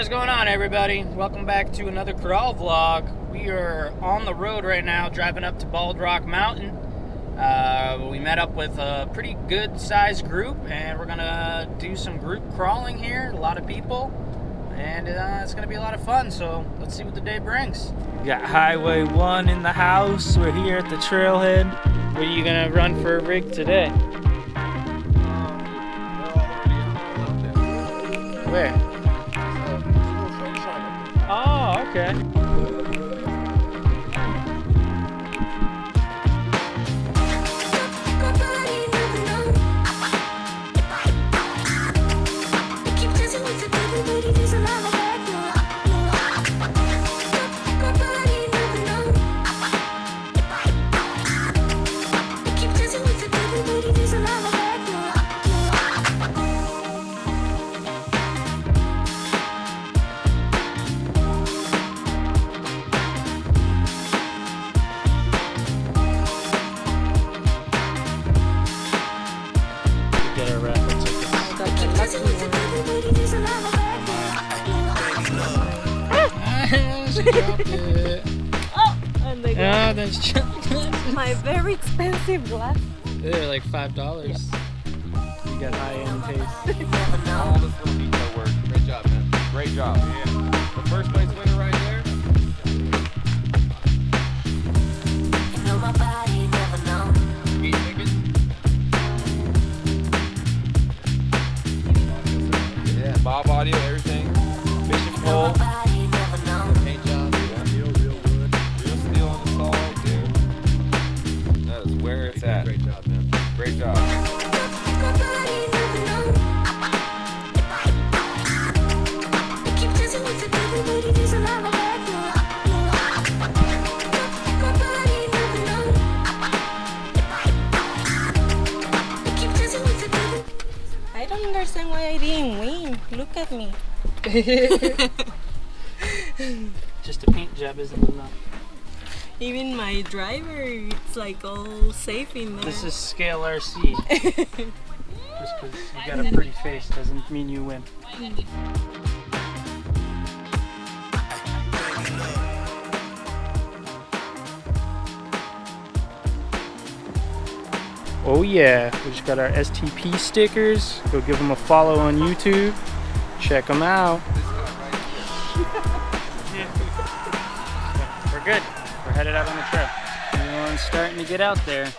What's going on, everybody? Welcome back to another crawl vlog. We are on the road right now, driving up to Bald Rock Mountain. We met up with a pretty good sized group, and we're gonna do some group crawling here. A lot of people, and it's gonna be a lot of fun. So let's see what the day brings. We got Highway 1 in the house. We're here at the trailhead. What are you gonna run for a rig today? Where? Oh, okay. Oh, and they got that's chocolate. my very expensive glass. They're like $5. You got high-end taste. All this little detail work. Great job, man. Great job. Yeah. The first place winner right there. Meat tickets. Yeah, Bob audio, everything. Fishing pole. Paint job. Real wood. Real steel on the saw right there. That is where it's at. Great job, man. Great job. I don't understand why I didn't win. Look at me. Just a paint job isn't enough. Even my driver, it's like all safe in there. This is Scale RC. Just because you got a pretty face doesn't mean you win. Oh yeah, we just got our STP stickers. Go give them a follow on YouTube. Check them out. We're good. We're headed out on the trail. Everyone's starting to get out there.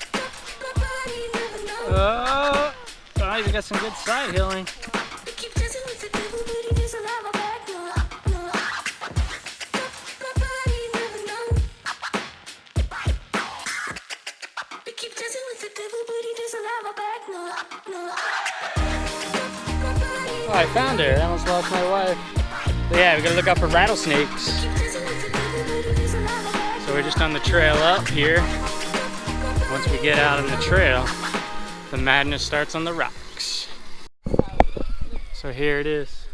Oh, you got some good side hilling. Oh, I found her. I almost lost my wife. But yeah, we gotta look out for rattlesnakes. So we're just on the trail up here. Once we get out on the trail, the madness starts on the rocks. So here it is.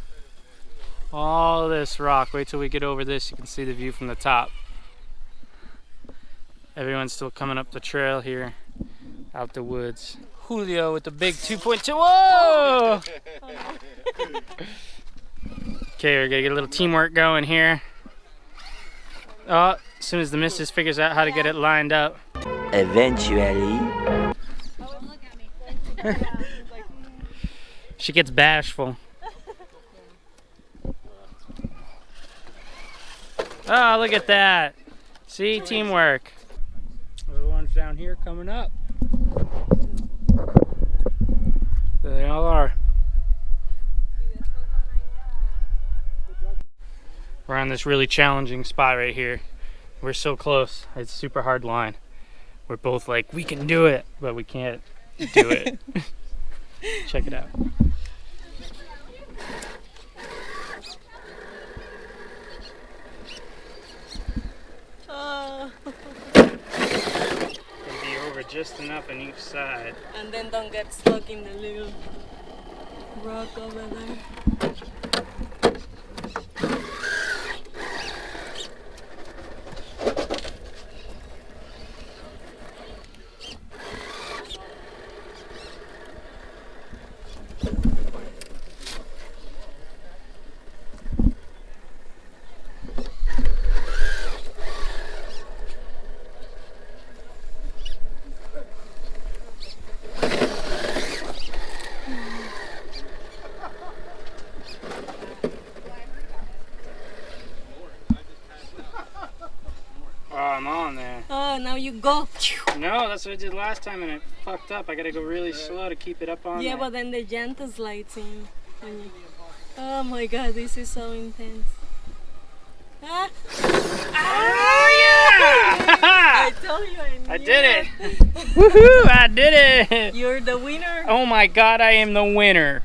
All this rock. Wait till we get over this, you can see the view from the top. Everyone's still coming up the trail here, out the woods. Julio with the big 2.2. Whoa! Okay, we're gonna get a little teamwork going here. Oh, as soon as the missus figures out how to get it lined up. Eventually. She gets bashful. Oh, look at that. See, teamwork. Everyone's down here coming up. There they all are. We're on this really challenging spot right here. We're so close. It's a super hard line. We're both like, we can do it, but we can't do it. Check it out. Can be over just enough on each side. And then don't get stuck in the little rock over there. you go. No, that's what I did last time and it fucked up. I gotta go really slow to keep it up on Yeah, there. but then the llantas slides in. And you... Oh my god, this is so intense. Ah. Oh yeah! I told you I knew did it! Woohoo! I did it! You're the winner. Oh my god, I am the winner.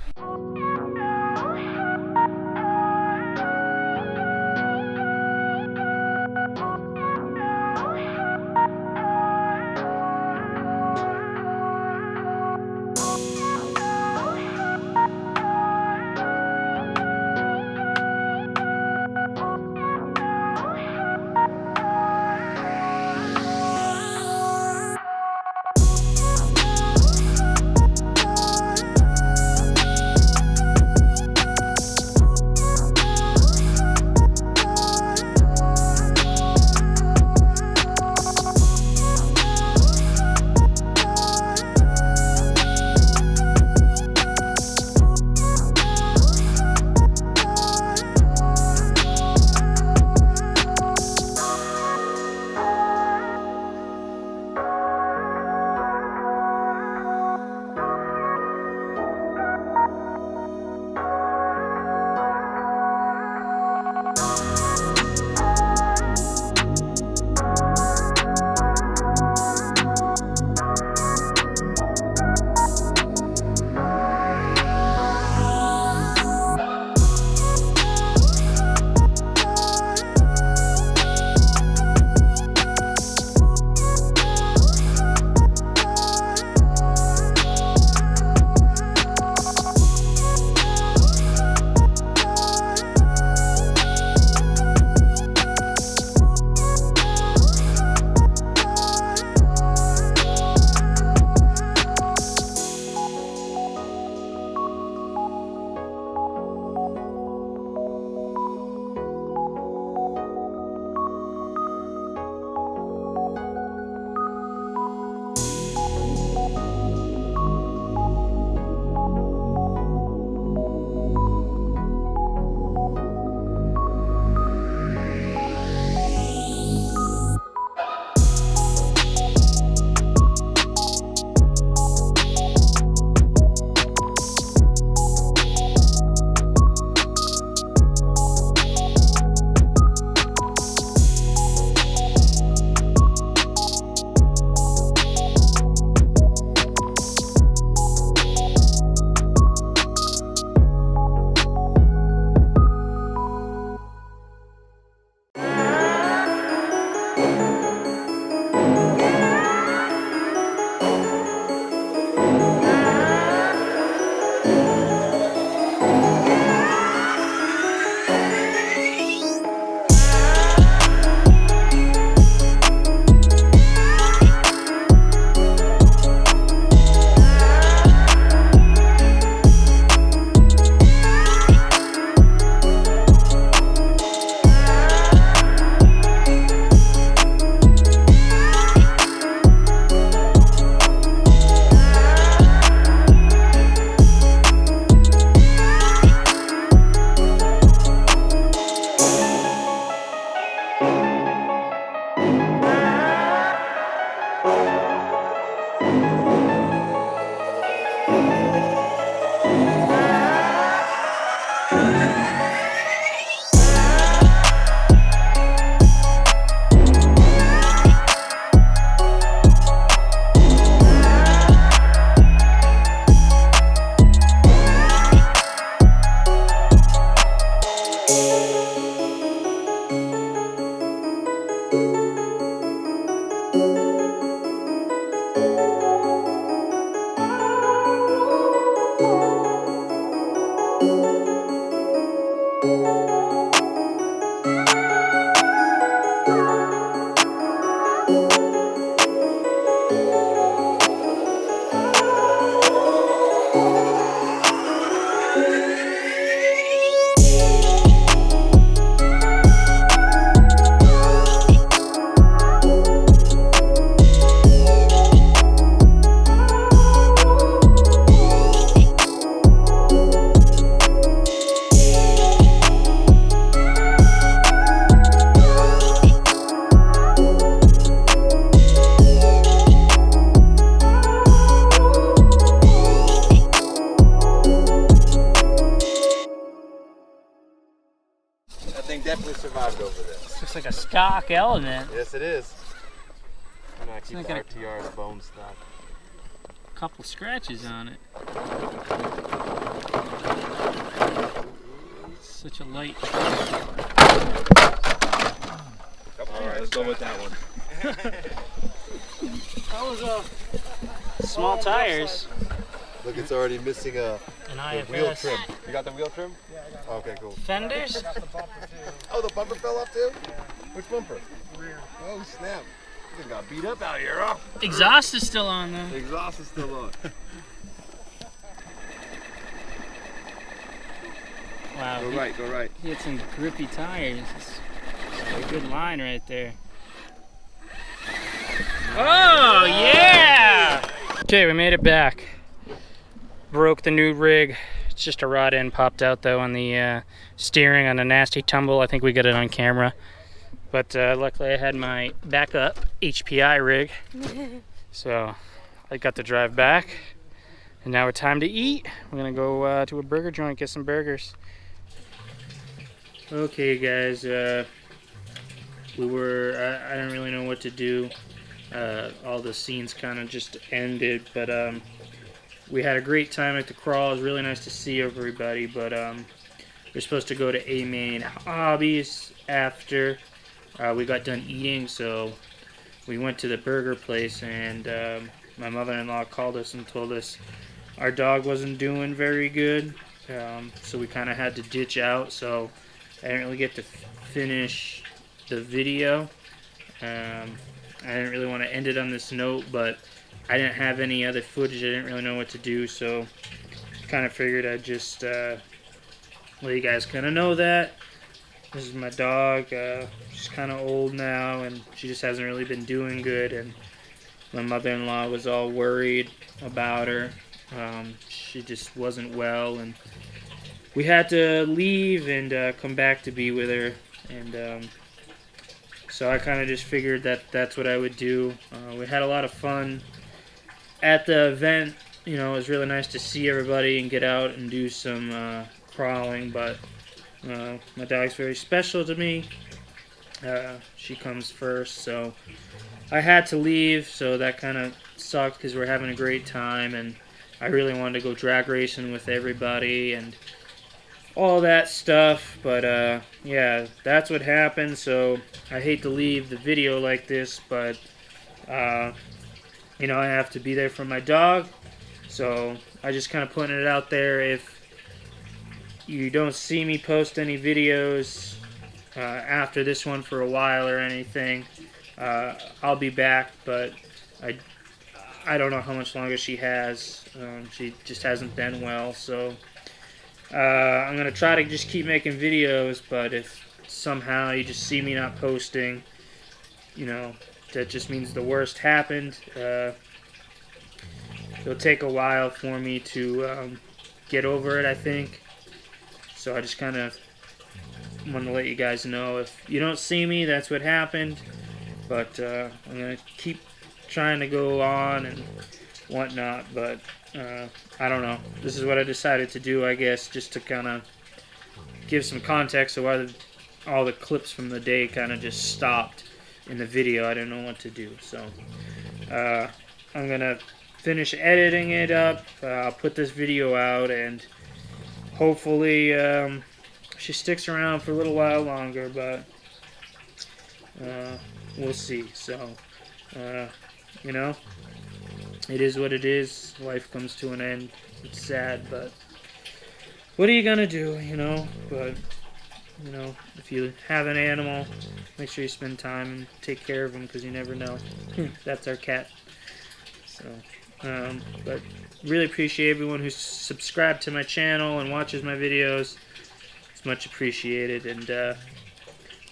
stock Element. Yes, it is. And I It's keep not the gonna- RTR's bone stock. Couple scratches on it. Such a light. Alright, let's go with that one. That was small tires. Look, it's already missing An the wheel IFS. trim. You got the wheel trim? Yeah, I got it. Okay, cool. Fenders? Oh, the bumper fell off too? Which bumper? Rear. Oh, snap. This thing got beat up out here, huh? Exhaust is still on though. The exhaust is still on. Wow. Go right, go right. He had some grippy tires. It's a good line right there. Oh, yeah! Okay, we made it back. Broke the new rig. It's just a rod end popped out though on the steering on a nasty tumble. I think we got it on camera. But luckily I had my backup HPI rig. So I got to drive back. And now it's time to eat. We're gonna go to a burger joint, get some burgers. Okay guys, I don't really know what to do. All the scenes kind of just ended, but we had a great time at the crawl. It was really nice to see everybody, but we're supposed to go to A Main Hobbies after we got done eating, so we went to the burger place, and my mother-in-law called us and told us our dog wasn't doing very good, so we kind of had to ditch out, so I didn't really get to finish the video. I didn't really want to end it on this note, but I didn't have any other footage. I didn't really know what to do, so kind of figured I'd just let you guys kind of know that. This is my dog. She's kind of old now, and she just hasn't really been doing good, and my mother-in-law was all worried about her. She just wasn't well, and we had to leave and come back to be with her, and so I kind of just figured that that's what I would do. We had a lot of fun at the event. You know, it was really nice to see everybody and get out and do some crawling, but my dog's very special to me. She comes first, so I had to leave, so that kind of sucked because we're having a great time, and I really wanted to go drag racing with everybody and all that stuff, but yeah, that's what happened. So I hate to leave the video like this, but you know, I have to be there for my dog, so I just kind of putting it out there. If you don't see me post any videos after this one for a while or anything, I'll be back, but I don't know how much longer she has. She just hasn't been well, so I'm going to try to just keep making videos, but if somehow you just see me not posting, you know, that just means the worst happened. It'll take a while for me to get over it, I think. So I just kind of want to let you guys know, if you don't see me, that's what happened. But I'm going to keep trying to go on and whatnot, but I don't know. This is what I decided to do, I guess, just to kind of give some context of why all the clips from the day kind of just stopped in the video. I didn't know what to do, so I'm gonna finish editing it up. I'll put this video out, and hopefully she sticks around for a little while longer, but we'll see. So you know, it is what it is. Life comes to an end. It's sad, but what are you gonna do, you know? But, you know, if you have an animal, make sure you spend time and take care of them, because you never know. That's our cat. So, but really appreciate everyone who's subscribed to my channel and watches my videos. It's much appreciated, and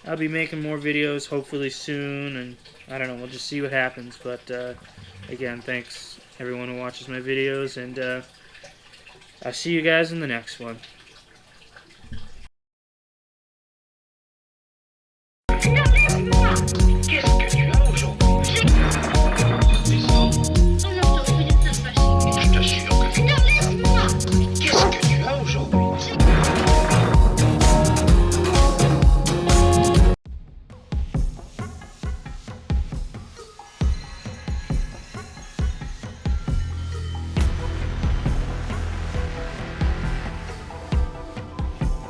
I'll be making more videos hopefully soon, and I don't know, we'll just see what happens. But again, thanks everyone who watches my videos, and I'll see you guys in the next one.